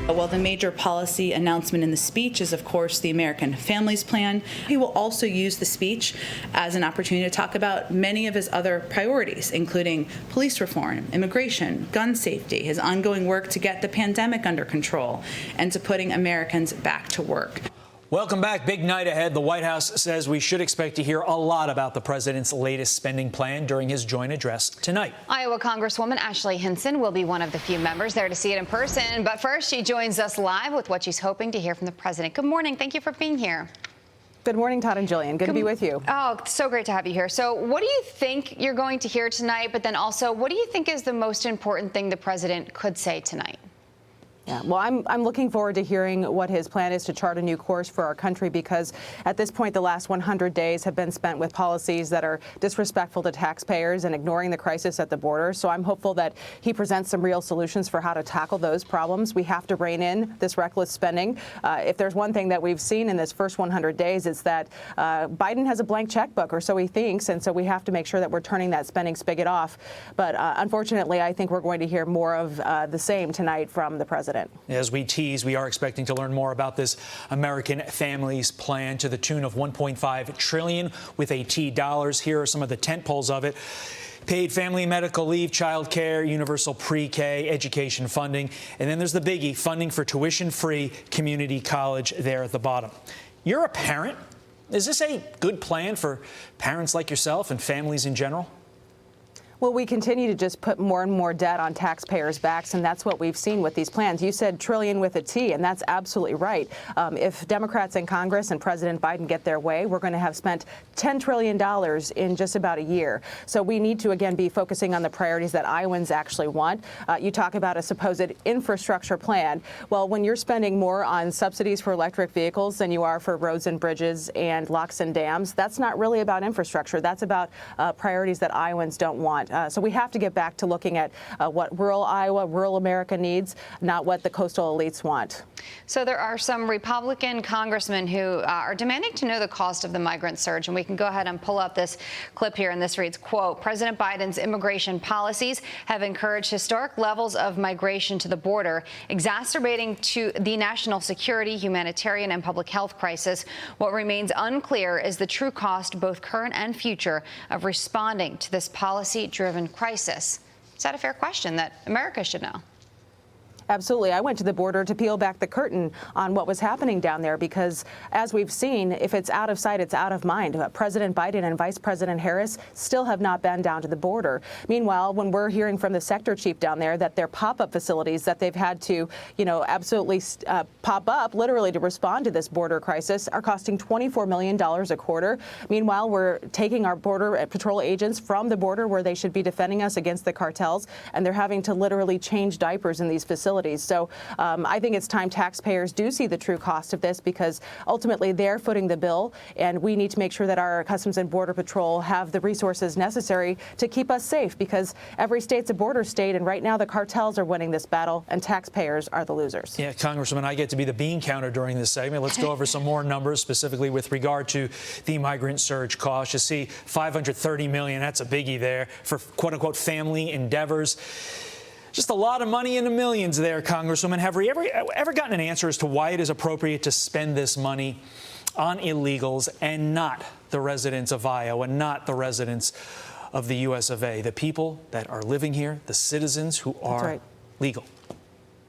Well, the major policy announcement in the speech is, of course, the American Families Plan. He will also use the speech as an opportunity to talk about many of his other priorities, including police reform, immigration, gun safety, his ongoing work to get the pandemic under control, and to putting Americans back to work. Welcome back. Big night ahead. The White House says we should expect to hear a lot about the president's latest spending plan during his joint address tonight. Iowa Congresswoman Ashley Hinson will be one of the few members there to see it in person. But first, she joins us live with what she's hoping to hear from the president. Good morning. Thank you for being here. Good morning, Todd and Jillian. Good to be with you. Oh, so great to have you here. So what do you think you're going to hear tonight? But then also, what do you think is the most important thing the president could say tonight? Yeah, well, I'm looking forward to hearing what his plan is to chart a new course for our country, because at this point, the last 100 days have been spent with policies that are disrespectful to taxpayers and ignoring the crisis at the border. So I'm hopeful that he presents some real solutions for how to tackle those problems. We have to rein in this reckless spending. If there's one thing that we've seen in this first 100 days, it's that Biden has a blank checkbook, or so he thinks, and so we have to make sure that we're turning that spending spigot off. But unfortunately, I think we're going to hear more of the same tonight from the president. As we tease, we are expecting to learn more about this American Families Plan to the tune of $1.5 trillion with a T dollars. Here are some of the tent poles of it. Paid family medical leave, child care, universal pre-K, education funding. And then there's the biggie, funding for tuition-free community college there at the bottom. You're a parent. Is this a good plan for parents like yourself and families in general? Well, we continue to just put more and more debt on taxpayers' backs, and that's what we've seen with these plans. You said trillion with a T, and that's absolutely right. If Democrats in Congress and President Biden get their way, we're going to have spent $10 trillion in just about a year. So we need to, again, be focusing on the priorities that Iowans actually want. You talk about a supposed infrastructure plan. Well, when you're spending more on subsidies for electric vehicles than you are for roads and bridges and locks and dams, that's not really about infrastructure. That's about priorities that Iowans don't want. So we have to get back to looking at what rural Iowa, rural America needs, not what the coastal elites want. So there are some Republican congressmen who are demanding to know the cost of the migrant surge. And we can go ahead and pull up this clip here. And this reads, quote, President Biden's immigration policies have encouraged historic levels of migration to the border, exacerbating to the national security, humanitarian and public health crisis. What remains unclear is the true cost, both current and future, of responding to this policy-driven crisis. Is that a fair question that America should know? Absolutely. I went to the border to peel back the curtain on what was happening down there, because as we've seen, if it's out of sight, it's out of mind. President Biden and Vice President Harris still have not been down to the border. Meanwhile, when we're hearing from the sector chief down there that their pop-up facilities that they've had to, absolutely pop up literally to respond to this border crisis are costing $24 million a quarter. Meanwhile, we're taking our border patrol agents from the border where they should be defending us against the cartels, and they're having to literally change diapers in these facilities. So I think it's time taxpayers do see the true cost of this, because ultimately they're footing the bill, and we need to make sure that our Customs and Border Patrol have the resources necessary to keep us safe, because every state's a border state, and right now the cartels are winning this battle and taxpayers are the losers. Yeah, Congresswoman, I get to be the bean counter during this segment. Let's go over some more numbers, specifically with regard to the migrant surge cost. You see $530 million, that's a biggie there, for quote-unquote family endeavors. Just a lot of money in the millions there, Congresswoman. Have we ever gotten an answer as to why it is appropriate to spend this money on illegals and not the residents of Iowa, not the residents of the U.S. of A., the people that are living here, the citizens who are legal?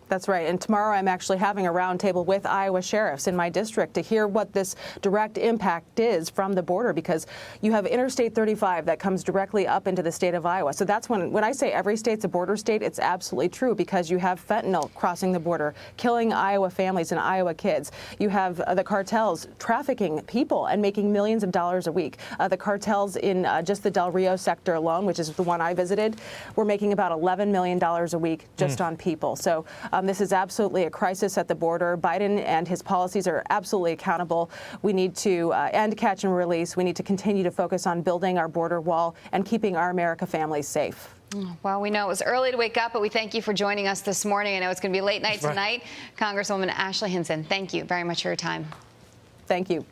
That's right. And tomorrow I'm actually having a roundtable with Iowa sheriffs in my district to hear what this direct impact is from the border, because you have Interstate 35 that comes directly up into the state of Iowa. So that's when I say every state's a border state, it's absolutely true, because you have fentanyl crossing the border, killing Iowa families and Iowa kids. You have the cartels trafficking people and making millions of dollars a week. The cartels in just the Del Rio sector alone, which is the one I visited, we're making about $11 million a week just on people. So this is absolutely a crisis at the border. Biden and his policies are absolutely accountable. We need to end catch and release. We need to continue to focus on building our border wall and keeping our America families safe. Well, we know it was early to wake up, but we thank you for joining us this morning. I know it's going to be a late night tonight. Congresswoman Ashley Hinson, thank you very much for your time. Thank you.